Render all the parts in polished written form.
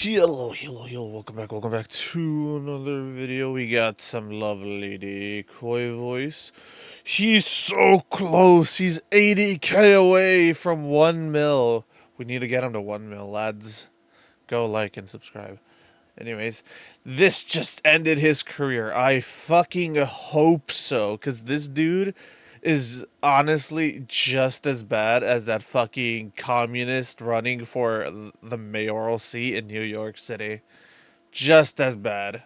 Hello, welcome back to another video. We got some lovely decoy voice. He's so close, he's 80k away from 1 mil. We need to get him to 1 mil, lads. Go like and subscribe. Anyways, this just ended his career. I fucking hope so, because this dude is honestly just as bad as that fucking communist running for the mayoral seat in New York City. Just as bad.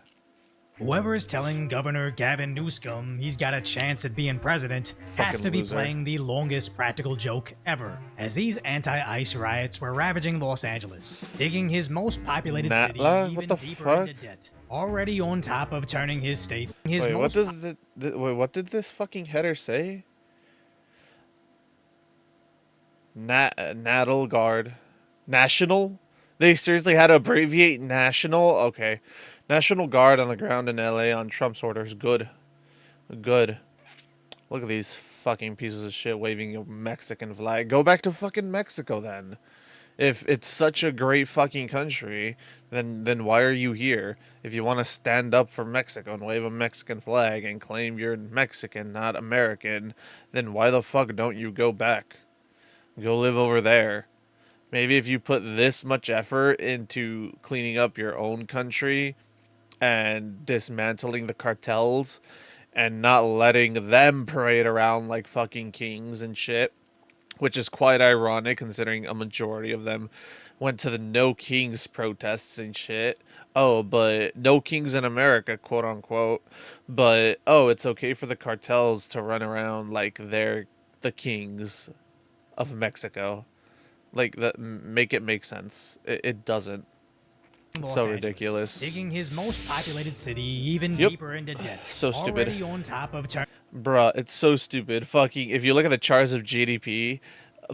Whoever is telling Governor Gavin Newscum he's got a chance at being president has to be playing the longest practical joke ever, as these anti-ICE riots were ravaging Los Angeles, digging his most populated city even deeper into debt, already on top of turning his state. Wait, what does what did this fucking header say? Natal Guard. National? They seriously had to abbreviate national? Okay. National Guard on the ground in LA on Trump's orders. Good. Good. Look at these fucking pieces of shit waving a Mexican flag. Go back to fucking Mexico then. If it's such a great fucking country, then why are you here? If you want to stand up for Mexico and wave a Mexican flag and claim you're Mexican, not American, then why the fuck don't you go back? Go live over there. Maybe if you put this much effort into cleaning up your own country and dismantling the cartels and not letting them parade around like fucking kings and shit, which is quite ironic considering a majority of them went to the No Kings protests and shit. Oh, but no kings in America, quote unquote. But, oh, it's okay for the cartels to run around like they're the kings of Mexico. Like, that, make it make sense. It doesn't. It's so ridiculous. Digging his most populated city even deeper into debt. So stupid. Already on top of bruh, it's so stupid. Fucking, if you look at the charts of GDP,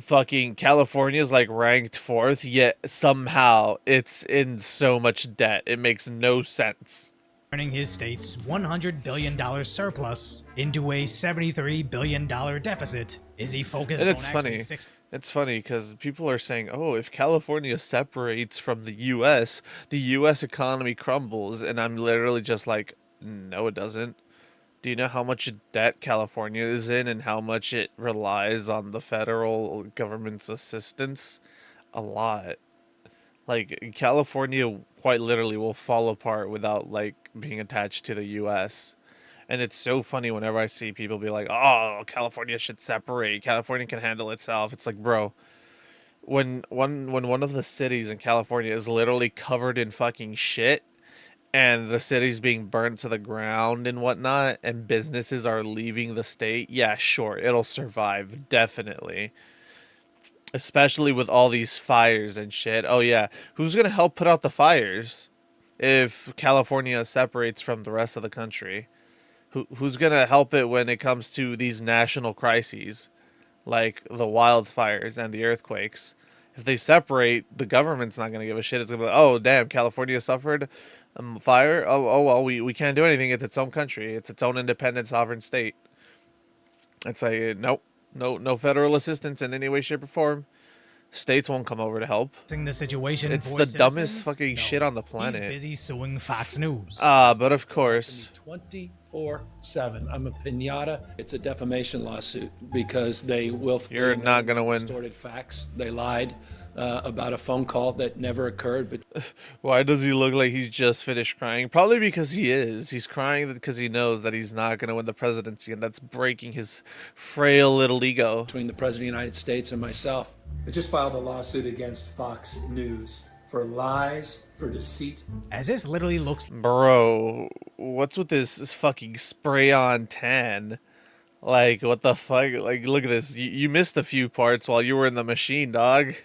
fucking California's like ranked 4th, yet somehow it's in so much debt. It makes no sense. Turning his state's $100 billion surplus into a $73 billion deficit. Is he focused on actually fixing? It's funny because people are saying, oh, if California separates from the U.S., the U.S. economy crumbles. And I'm literally just like, no, it doesn't. Do you know how much debt California is in and how much it relies on the federal government's assistance? A lot. Like, California quite literally will fall apart without, like, being attached to the U.S. And it's so funny whenever I see people be like, oh, California should separate. California can handle itself. It's like, bro, when one of the cities in California is literally covered in fucking shit and the city's being burned to the ground and whatnot and businesses are leaving the state, yeah, sure, it'll survive, definitely. Especially with all these fires and shit. Oh, yeah. Who's going to help put out the fires if California separates from the rest of the country? Who's going to help it when it comes to these national crises, like the wildfires and the earthquakes? If they separate, the government's not going to give a shit. It's going to be like, oh, damn, California suffered fire? Well, we can't do anything. It's its own country. It's its own independent sovereign state. It's like, nope. No federal assistance in any way, shape, or form. States won't come over to help. The situation it's the dumbest fucking shit on the planet. He's busy suing Fox News. But of course. 24/7. I'm a pinata. It's a defamation lawsuit because they willfully You're not gonna win. Distorted facts. They lied about a phone call that never occurred. But why does he look like he's just finished crying? Probably because he is. He's crying because he knows that he's not going to win the presidency, and that's breaking his frail little ego. Between the President of the United States and myself. I just filed a lawsuit against Fox News for lies, for deceit. As this literally looks... Bro, what's with this fucking spray-on tan? Like, what the fuck? Like, look at this. You missed a few parts while you were in the machine, dog.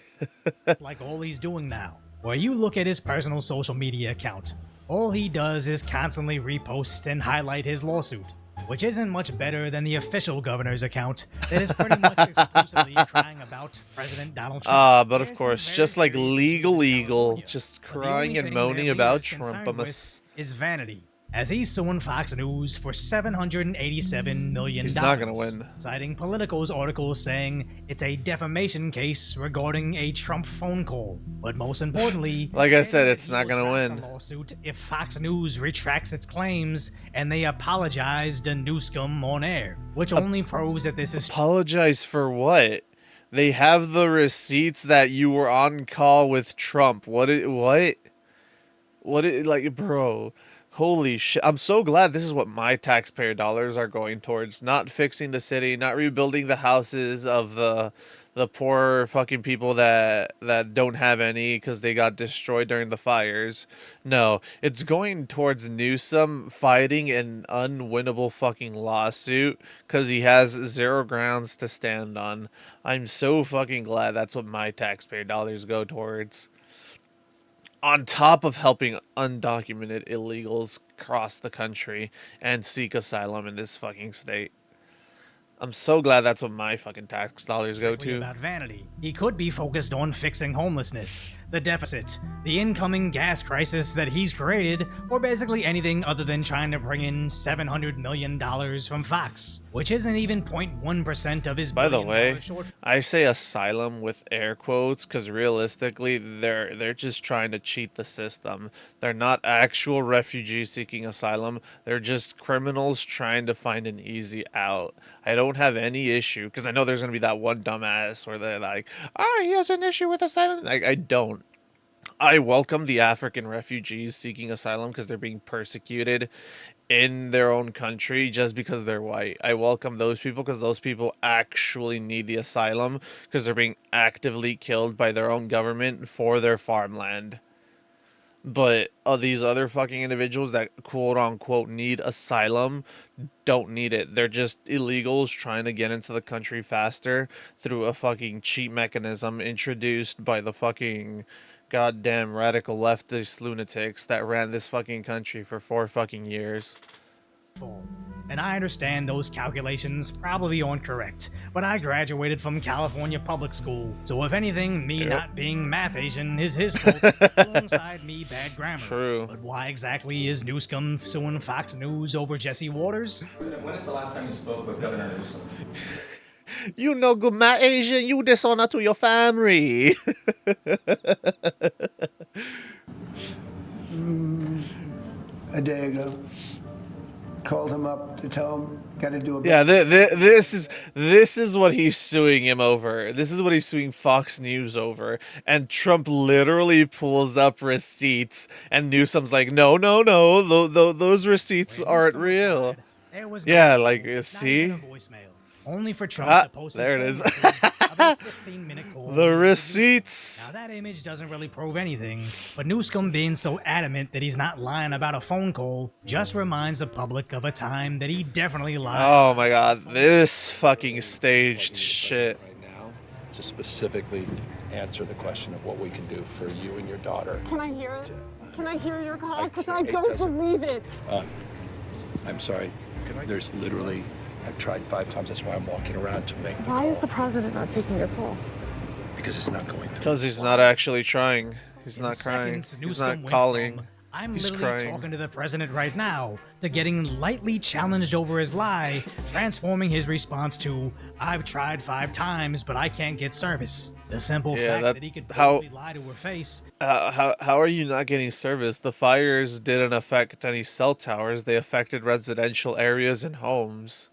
like all he's doing now. Where you look at his personal social media account, all he does is constantly repost and highlight his lawsuit, which isn't much better than the official governor's account that is pretty much exclusively crying about President Donald Trump. But of course, just like legal, just crying and moaning about Trump. Is vanity. as he's suing Fox News for $787 million. He's not gonna win. Citing Politico's articles saying it's a defamation case regarding a Trump phone call. But most importantly, like I said, that it's he not will gonna drop win. the lawsuit if Fox News retracts its claims and they apologize to Newscum on air, which only proves that this is Apologize for what? They have the receipts that you were on call with Trump. What? Like, bro, holy shit. I'm so glad this is what my taxpayer dollars are going towards. Not fixing the city, not rebuilding the houses of the poor fucking people that don't have any because they got destroyed during the fires. No, it's going towards Newsom fighting an unwinnable fucking lawsuit because he has zero grounds to stand on. I'm so fucking glad that's what my taxpayer dollars go towards, on top of helping undocumented illegals cross the country and seek asylum in this fucking state. I'm so glad that's what my fucking tax dollars go to. about vanity. He could be focused on fixing homelessness, the deficit, the incoming gas crisis that he's created, or basically anything other than trying to bring in $700 million from Fox, which isn't even 0.1% of his By the billion-dollar way, shortfall. I say asylum with air quotes because realistically, they're just trying to cheat the system. They're not actual refugees seeking asylum. They're just criminals trying to find an easy out. I don't have any issue because I know there's gonna be that one dumbass where they're like, "Oh, he has an issue with asylum." I don't. I welcome the African refugees seeking asylum because they're being persecuted in their own country just because they're white. I welcome those people because those people actually need the asylum because they're being actively killed by their own government for their farmland. But these other fucking individuals that quote unquote need asylum don't need it. They're just illegals trying to get into the country faster through a fucking cheat mechanism introduced by the fucking goddamn radical leftist lunatics that ran this fucking country for 4 fucking years. And I understand those calculations probably aren't correct, but I graduated from California public school, so if anything, me not being math Asian is his fault, alongside me bad grammar. True. But why exactly is Newscum suing Fox News over Jesse Waters? When is the last time you spoke with Governor Newsom? You know good math Asian, you dishonor to your family. A day ago. Called him up to tell him, got to do a... Yeah, this is what he's suing him over. This is what he's suing Fox News over. And Trump literally pulls up receipts, and Newsom's like, no, those receipts aren't real. There was Yeah, no like, call, not see? even a voicemail. Only for Trump to post there it his is. phone footage of a 16-minute call. The receipts. Now that image doesn't really prove anything, but Newscum being so adamant that he's not lying about a phone call just reminds the public of a time that he definitely lied. Oh my god, this fucking staged shit. Right now, to specifically answer the question of what we can do for you and your daughter. Can I hear it? Can I hear your call? Because I It don't doesn't- believe it. I'm sorry. There's literally, I've tried 5 times. That's why I'm walking around to make the Why call. is the president not taking your call? Because it's not going through. Because he's not actually trying. He's In not crying. seconds, He's Newscom not went calling. from, I'm He's literally crying. talking to the president right now, to getting lightly challenged over his lie, transforming his response to, I've tried 5 times, but I can't get service. The simple Yeah, fact that he could how- boldly lie to her face. How are you not getting service? The fires didn't affect any cell towers. They affected residential areas and homes.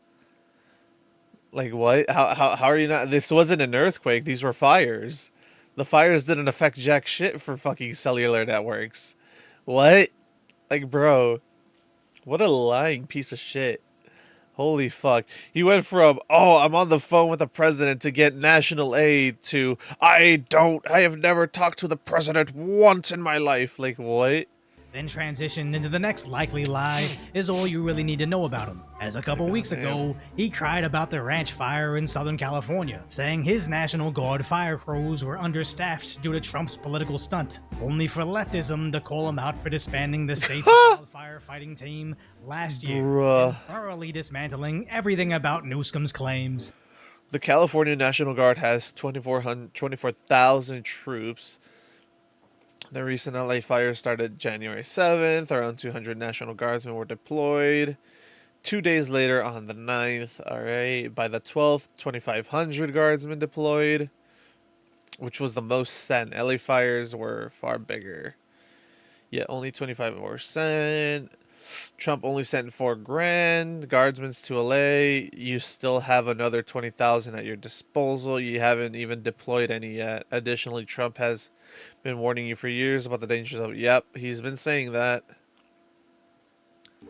Like what? How are you not? This wasn't an earthquake. These were fires. The fires didn't affect jack shit for fucking cellular networks. What? Like, bro, what a lying piece of shit. Holy fuck. He went from, oh, I'm on the phone with the president to get national aid to, I have never talked to the president once in my life. Like, what? Then transitioned into the next likely lie is all you really need to know about him. As a couple weeks ago, he cried about the ranch fire in Southern California, saying his National Guard fire crews were understaffed due to Trump's political stunt, only for leftism to call him out for disbanding the state's wildfire fighting team last year, Bruh. and thoroughly dismantling everything about Newsom's claims. The California National Guard has 24,000 troops. The recent LA fires started January 7th. Around 200 National Guardsmen were deployed. 2 days later, on the 9th, all right, by the 12th, 2,500 Guardsmen deployed, which was the most sent. LA fires were far bigger. Yet only 25 were sent. Trump only sent 4 grand guardsmen to LA. You still have another 20,000 at your disposal. You haven't even deployed any yet. Additionally, Trump has been warning you for years about the dangers of. Yep, he's been saying that.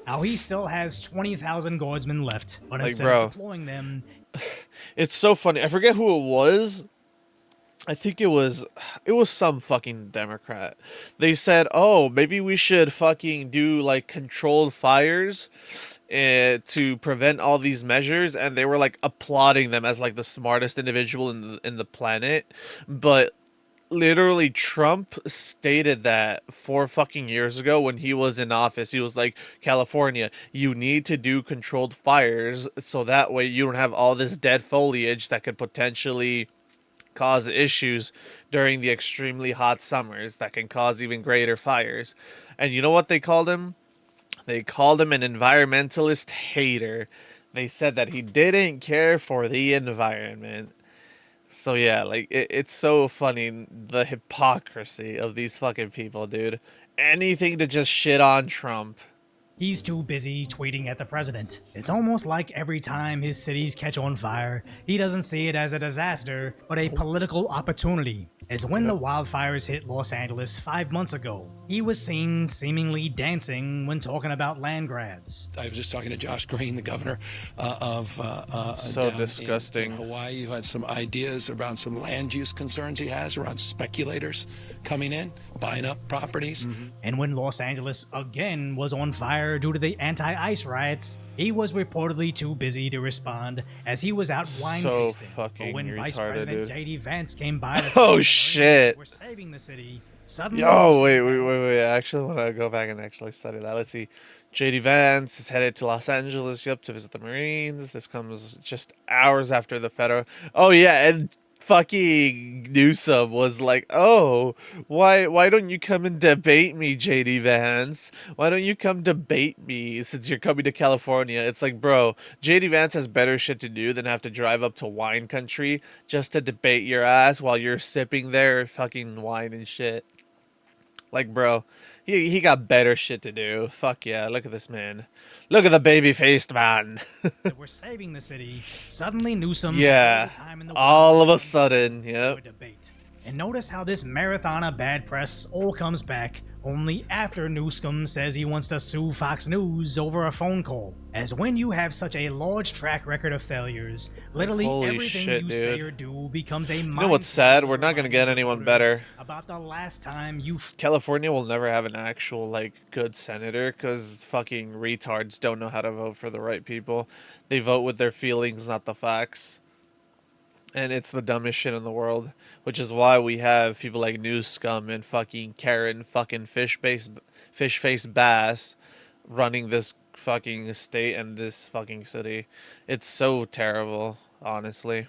How he still has 20,000 guardsmen left, but Like, instead bro, of deploying them, it's so funny. I forget who it was. I think it was some fucking Democrat. They said, "Oh, maybe we should fucking do like controlled fires to prevent all these measures," and they were like applauding them as like the smartest individual in the planet. But literally Trump stated that 4 fucking years ago when he was in office. He was like, "California, you need to do controlled fires so that way you don't have all this dead foliage that could potentially cause issues during the extremely hot summers that can cause even greater fires." And you know what they called him? They called him an environmentalist hater. They said that he didn't care for the environment. So yeah, like it's so funny, the hypocrisy of these fucking people, dude. Anything to just shit on Trump. he's too busy tweeting at the president. It's almost like every time his cities catch on fire, he doesn't see it as a disaster, but a political opportunity. As when the wildfires hit Los Angeles 5 months ago, he was seen seemingly dancing when talking about land grabs. I was just talking to Josh Green, the governor of So down disgusting. in Hawaii, who had some ideas around some land use concerns he has around speculators coming in, buying up properties. And when Los Angeles again was on fire due to the anti-ice riots, he was reportedly too busy to respond as he was out wine So tasting. fucking But when Vice retarded, President dude. J.D. Vance came by to Oh, tell the shit. Marines we're saving the city, suddenly... Oh, wait. I actually want to go back and actually study that. Let's see. JD Vance is headed to Los Angeles, yep, to visit the Marines. This comes just hours after the federal. Oh, yeah, and fucking Newscum was like, "Oh, why don't you come and debate me, JD Vance? Why don't you come debate me since you're coming to California?" It's like, bro, JD Vance has better shit to do than have to drive up to wine country just to debate your ass while you're sipping their fucking wine and shit. Like, bro, he got better shit to do. Fuck yeah, look at this man. Look at the baby-faced man. that we're saving the city, suddenly Newsom Yeah, all the time in the all world of a sudden, for yep. a debate. And notice how this marathon of bad press all comes back only after Newscum says he wants to sue Fox News over a phone call. As when you have such a large track record of failures, literally Holy everything shit, you say dude. or do becomes a You know what's sad? We're not gonna get anyone better. About the last time you California will never have an actual, like, good senator because fucking retards don't know how to vote for the right people. They vote with their feelings, not the facts. And it's the dumbest shit in the world, which is why we have people like Newscum and fucking Karen fucking fish face bass running this fucking state and this fucking city. It's so terrible, honestly.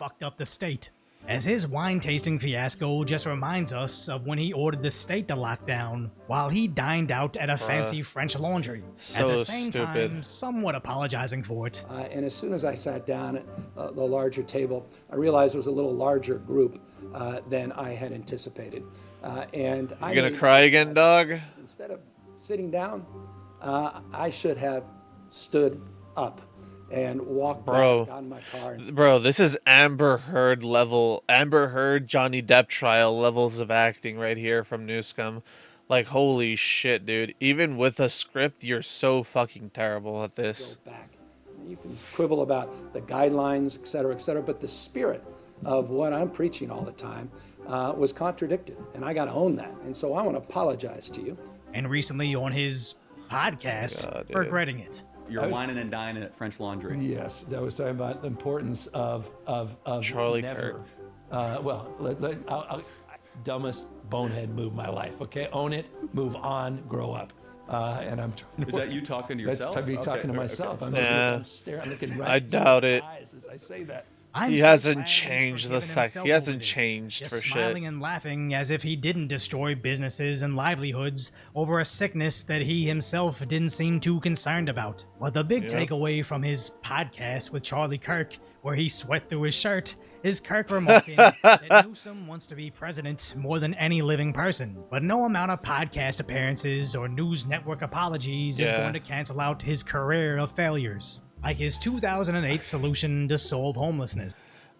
fucked up the state. As his wine tasting fiasco just reminds us of when he ordered the state to lock down while he dined out at a fancy French laundry. So at the same stupid. time, somewhat apologizing for it. And as soon as I sat down at the larger table, I realized it was a little larger group than I had anticipated. And I You gonna made- cry again, dog? Instead of sitting down, I should have stood up and walked Bro. back on my car. Bro, this is Amber Heard Johnny Depp trial levels of acting right here from Newscum. Like, holy shit, dude. Even with a script, you're so fucking terrible at this. Go back. You can quibble about the guidelines, et cetera, but the spirit of what I'm preaching all the time was contradicted, and I got to own that. And so I want to apologize to you. And recently on his podcast, God, dude. regretting it. You're whining and dining at French Laundry. Yes, I was talking about the importance of Charlie never. Kirk. Dumbest bonehead move of my life. Okay, own it, move on, grow up. And I'm trying to. Is that you talking to yourself? That's me talking to Okay, myself. okay. I'm just Yeah. I'm staring. I'm looking right I in doubt my it. eyes as I say that. I'm He so hasn't glad changed the he's forgiven sec. himself He over hasn't this, changed just for shit. smiling and laughing as if he didn't destroy businesses and livelihoods over a sickness that he himself didn't seem too concerned about. But the big Yep. takeaway from his podcast with Charlie Kirk, where he sweat through his shirt, is Kirk remarking that Newsom wants to be president more than any living person, but no amount of podcast appearances or news network apologies is Yeah. going to cancel out his career of failures, like his 2008 solution to solve homelessness.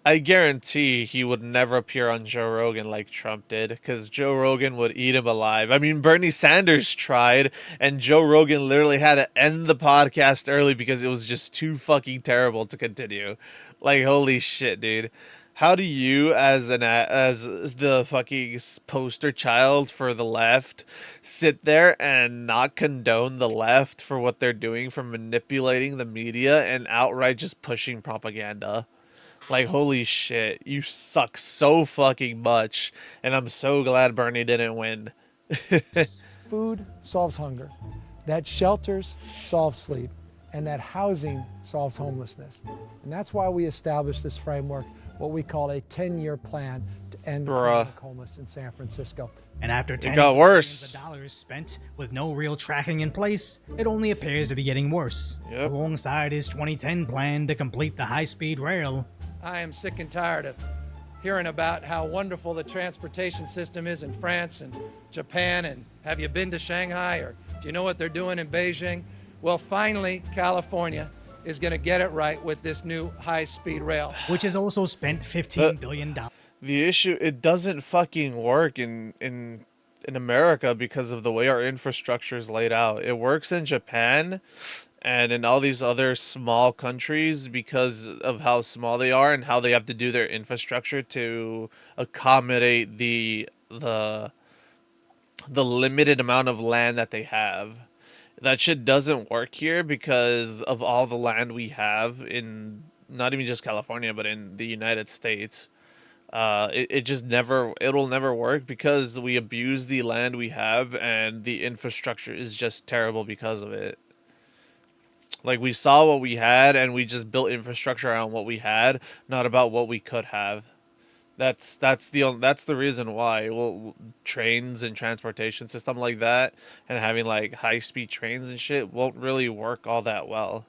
I guarantee he would never appear on Joe Rogan like Trump did, because Joe Rogan would eat him alive. I mean, Bernie Sanders tried, and Joe Rogan literally had to end the podcast early because it was just too fucking terrible to continue. Like, holy shit, dude. How do you, as the fucking poster child for the left, sit there and not condone the left for what they're doing, for manipulating the media and outright just pushing propaganda? Like, holy shit, you suck so fucking much, and I'm so glad Bernie didn't win. Food solves hunger, that shelters solve sleep, and that housing solves homelessness. And that's why we established this framework, what we call a 10-year plan to end chronic homelessness in San Francisco. And after tens got of worse. millions of dollars spent with no real tracking in place, it only appears to be getting worse. Yep. Alongside his 2010 plan to complete the high-speed rail, I am sick and tired of hearing about how wonderful the transportation system is in France and Japan, and have you been to Shanghai, or do you know what they're doing in Beijing? Well, finally, California is going to get it right with this new high-speed rail. which has also spent $15 billion. The issue, it doesn't fucking work in America because of the way our infrastructure is laid out. It works in Japan and in all these other small countries because of how small they are and how they have to do their infrastructure to accommodate the limited amount of land that they have. That shit doesn't work here because of all the land we have in not even just California, but in the United States. It just it'll never work because we abuse the land we have, and the infrastructure is just terrible because of it. Like, we saw what we had and we just built infrastructure around what we had, not about what we could have. That's the reason why. Well, trains and transportation system like that, and having like high speed trains and shit won't really work all that well.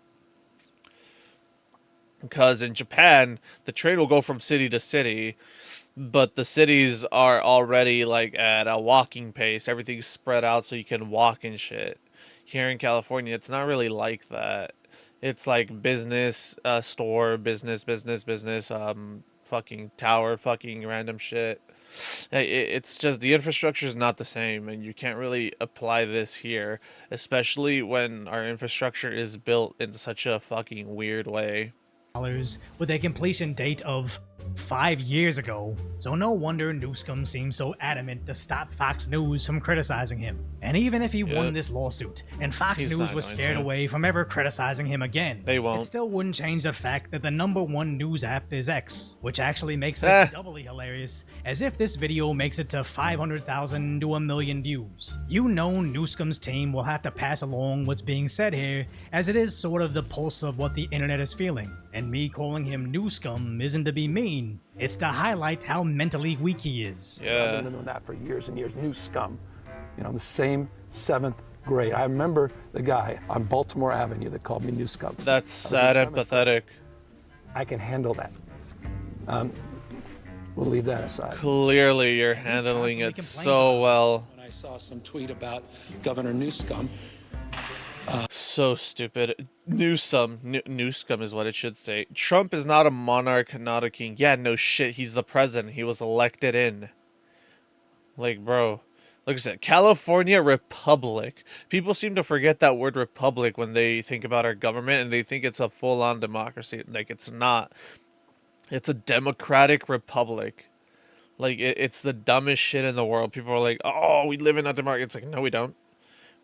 Because in Japan, the train will go from city to city, but the cities are already like at a walking pace. Everything's spread out so you can walk and shit. Here in California, it's not really like that. It's like business, store, business, fucking tower, fucking random shit. It's just the infrastructure is not the same, and you can't really apply this here, especially when our infrastructure is built in such a fucking weird way. With a completion date of 5 years ago, so no wonder Newscum seems so adamant to stop Fox News from criticizing him. And even if he won this lawsuit, and Fox He's News not was going scared to. away from ever criticizing him again, They won't. it still wouldn't change the fact that the #1 news app is X, which actually makes this doubly hilarious, as if this video makes it to 500,000 to 1 million views. You know Newscum's team will have to pass along what's being said here, as it is sort of the pulse of what the internet is feeling. And me calling him Newscum isn't to be mean, it's to highlight how mentally weak he is. I've Yeah. been doing that for years and years. New scum. You know, the same 7th grade. I remember the guy on Baltimore Avenue that called me new scum. That's sad and pathetic. I can handle that. We'll leave that aside. Clearly, you're handling it so well. When I saw some tweet about Governor Newscum, So stupid. Newsome. Newscum is what it should say. Trump is not a monarch, not a king. Yeah, no shit. He's the president. He was elected in. Like, bro. Like I said, California Republic. People seem to forget that word republic when they think about our government, and they think it's a full-on democracy. Like, it's not. It's a democratic republic. Like, it's the dumbest shit in the world. People are like, oh, we live in a democracy. It's like, no, we don't.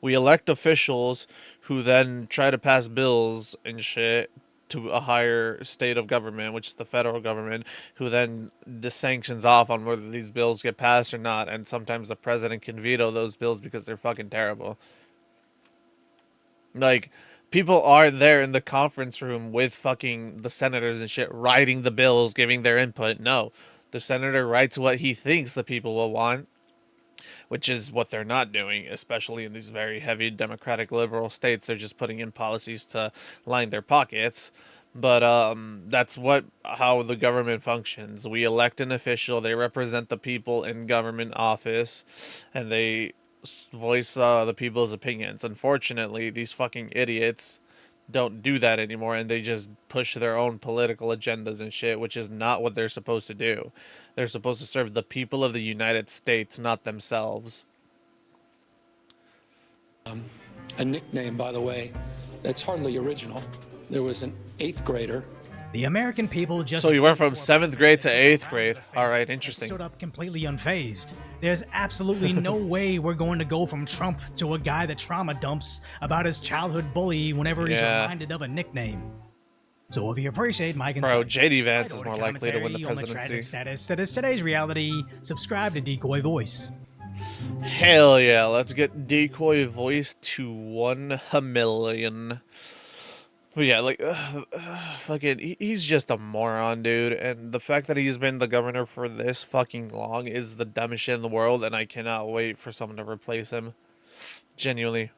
We elect officials who then try to pass bills and shit to a higher state of government, which is the federal government, who then sanctions off on whether these bills get passed or not. And sometimes the president can veto those bills because they're fucking terrible. Like, People aren't there in the conference room with fucking the senators and shit writing the bills, giving their input. No, the senator writes what he thinks the people will want, which is what they're not doing, especially in these very heavy democratic liberal states. They're just putting in policies to line their pockets. But that's how the government functions. We elect an official, they represent the people in government office, and they voice the people's opinions. Unfortunately, these fucking idiots don't do that anymore, and they just push their own political agendas and shit, which is not what they're supposed to do. They're supposed to serve the people of the United States, not themselves. A nickname, by the way, that's hardly original. There was an 8th grader. The American people just... So you went from 7th grade to 8th grade. All right, interesting. Stood up completely unfazed. There's absolutely no way we're going to go from Trump to a guy that trauma dumps about his childhood bully whenever he's reminded of a nickname. So if you appreciate my insights, bro, JD Vance is more likely to win the presidency. On the tragic status that is today's reality, subscribe to Decoy Voice. Hell yeah, let's get Decoy Voice to 1 million. But yeah, like, fucking, he's just a moron, dude. And the fact that he's been the governor for this fucking long is the dumbest shit in the world, and I cannot wait for someone to replace him. Genuinely.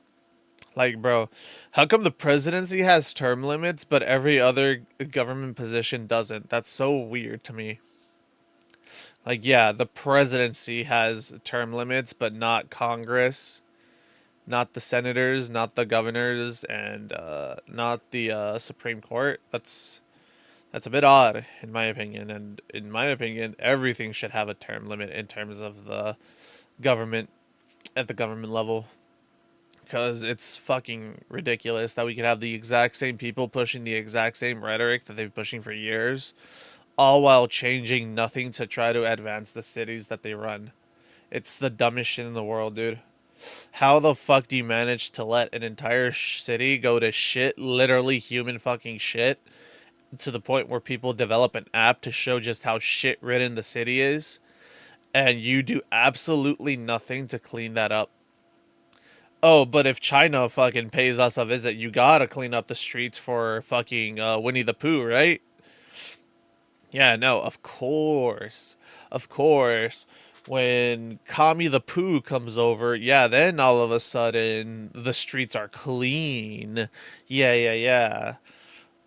Like, bro, how come the presidency has term limits, but every other government position doesn't? That's so weird to me. Like, yeah, the presidency has term limits, but not Congress. Not the senators, not the governors, and not the Supreme Court. That's a bit odd, in my opinion. And in my opinion, everything should have a term limit in terms of the government, at the government level. Because it's fucking ridiculous that we could have the exact same people pushing the exact same rhetoric that they've been pushing for years, all while changing nothing to try to advance the cities that they run. It's the dumbest shit in the world, dude. How the fuck do you manage to let an entire city go to shit, literally human fucking shit, to the point where people develop an app to show just how shit-ridden the city is, and you do absolutely nothing to clean that up? Oh, but if China fucking pays us a visit, you gotta clean up the streets for fucking Winnie the Pooh, right? Yeah, no, of course. Of course. When Kami the Pooh comes over, yeah, then all of a sudden the streets are clean. Yeah.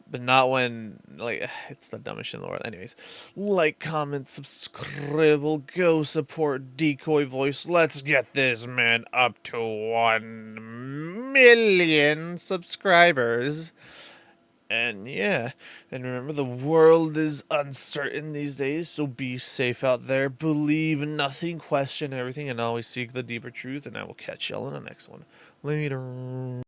But not when, like, it's the dumbest shit in the world. Anyways, like, comment, subscribe, go support Decoy Voice. Let's get this man up to 1 million subscribers. And yeah, and remember, the world is uncertain these days, so be safe out there. Believe nothing, question everything, and always seek the deeper truth. And I will catch y'all in the next one. Later.